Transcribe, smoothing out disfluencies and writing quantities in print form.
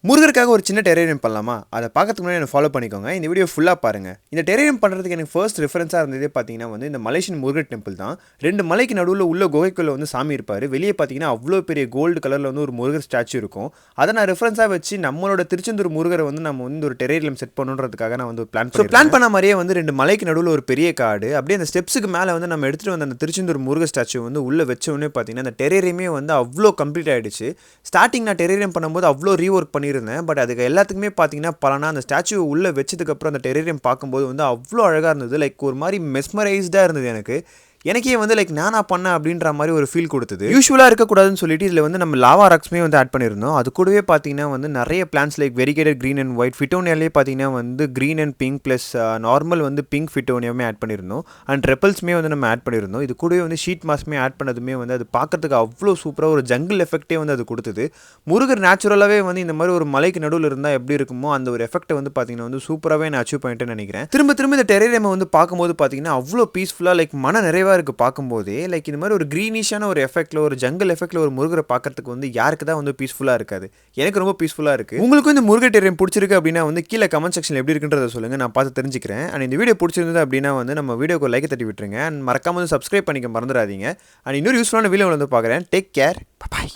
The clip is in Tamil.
முருகருக்காக ஒரு சின்ன டெரேரியம் பண்ணலாமா? அதை பார்க்கறதுக்கு முன்னாடி என்ன ஃபாலோ பண்ணிக்கோங்க. இந்த வீடியோ ஃபுல்லாக பாருங்கள். இந்த டெரேரியம் பண்ணுறதுக்கு எனக்கு ஃபர்ஸ்ட் ரெஃபரன்ஸாக இருந்ததே பார்த்தீங்கன்னா இந்த மலேசியன் முருகர் டெம்பிள் தான். 2 மலைக்கு நடுவில் உள்ள குகைக்குள்ளே சாமி இருப்பார். வெளியே பார்த்தீங்கன்னா அவ்வளோ பெரிய கோல்டு கலரில் ஒரு முருகர் ஸ்டாச்சு இருக்கும். அதை நான் ரெஃபரன்ஸாக வச்சு நம்மளோட திருச்செந்தூர் முருகரை நம்ம ஒரு டெரேரியம் செட் பண்ணுன்றதுக்காக நான் பிளான் பண்ண மாதிரியே 2 மலைக்கு நடுவில் ஒரு பெரிய காடு. அப்படியே அந்த ஸ்டெப்ஸுக்கு மேலே நம்ம எடுத்துகிட்டு வந்த அந்த திருச்செந்தூர் முருகர் ஸ்டாச்சு உள்ளே வச்சோடனே பார்த்தீங்கன்னா அந்த டெரேரியமே அவ்வளோ கம்ப்ளீட் ஆகிடுச்சு. ஸ்டார்டிங் நான் டெரேரியம் பண்ணும்போது அவ்வளோ ரீஒர்க் பண்ணியிருந்தேன். பட் அதுக்கு எல்லாத்துக்குமே பார்த்தீங்கன்னா பலனா அந்த ஸ்டாச்சு உள்ளே வச்சதுக்கப்புறம் அந்த டெரேரியம் பார்க்கும்போது அவ்வளோ அழகாக இருந்தது. லைக் ஒரு மாதிரி மெஸ்மரைஸ்டாக இருந்தது எனக்கே நானா பண்ணேன் அப்படின்ற மாதிரி ஒரு ஃபீல் கொடுத்தது. யூஸ்வலாக இருக்கக்கூடாதுன்னு சொல்லிட்டு இதில் நம்ம லாவா ராக்ஸ்மே ஆட் பண்ணியிருந்தோம். அது கூடவே பார்த்தீங்கன்னா நிறைய plants like variegated green and white ஃபிட்டோனியாலே பார்த்தீங்கன்னா green and pink plus normal pink ஃபிட்டோனியாமே ஆட் பண்ணியிருந்தோம். அண்ட் ரெப்பல்ஸ்மே நம்ம ஆட் பண்ணியிருந்தோம். இது கூடவே ஷீட் மாஸ்மே ஆட் பண்ணதுமே அது பார்க்கறதுக்கு அவ்வளோ சூப்பராக ஒரு ஜங்கிள் எஃபெக்டே அது கொடுத்தது. முருகர் நேச்சுரலாகவே இந்த மாதிரி ஒரு மலைக்கு நடுவில் இருந்தால் எப்படி இருக்குமோ அந்த ஒரு எஃபெக்ட்டை பார்த்தீங்கன்னா சூப்பராகவே நான் அச்சீவ் பண்ணிட்டேன்னு நினைக்கிறேன். திரும்ப இந்த டெரேரியம் பார்க்கும்போது பார்த்தீங்கன்னா அவ்வளோ பீஸ்ஃபுல்லாக லைக் மன நிறைவாக இருக்கு பார்க்கும்போதே. லைக் இந்த மாதிரி ஒரு க்ரீனிஷான ஒரு எஃபெக்ட்ல ஒரு ஜங்கல் எஃபெக்ட்ல ஒரு முருகரை பார்க்கறதுக்கு யாருக்கு தான் பீஸ்ஃபுல்லாக இருக்காது. எனக்கு ரொம்ப பீஸ்ஃபுல்லாக இருக்குது. உங்களுக்கு இந்த முருகர் டெரேரியம் பிடிச்சிருக்கு அப்படின்னா கீழே கமெண்ட் செக்ஷனில் எப்படி இருக்குன்றதை சொல்லுங்கள், நான் பார்த்து தெரிஞ்சுக்கிறேன். அண்ட் இந்த வீடியோ பிடிச்சிருந்தது அப்படின்னா நம்ம வீடியோக்கு லைக் தட்டி விட்டுருங்க. அண்ட் மறக்காம சப்ஸ்கிரைப் பண்ணிக்க மறந்துடாதீங்க. அண்ட் இன்னொரு யூஸ்ஃபுல்லான வீடியோ பார்க்குறேன். Take care, by.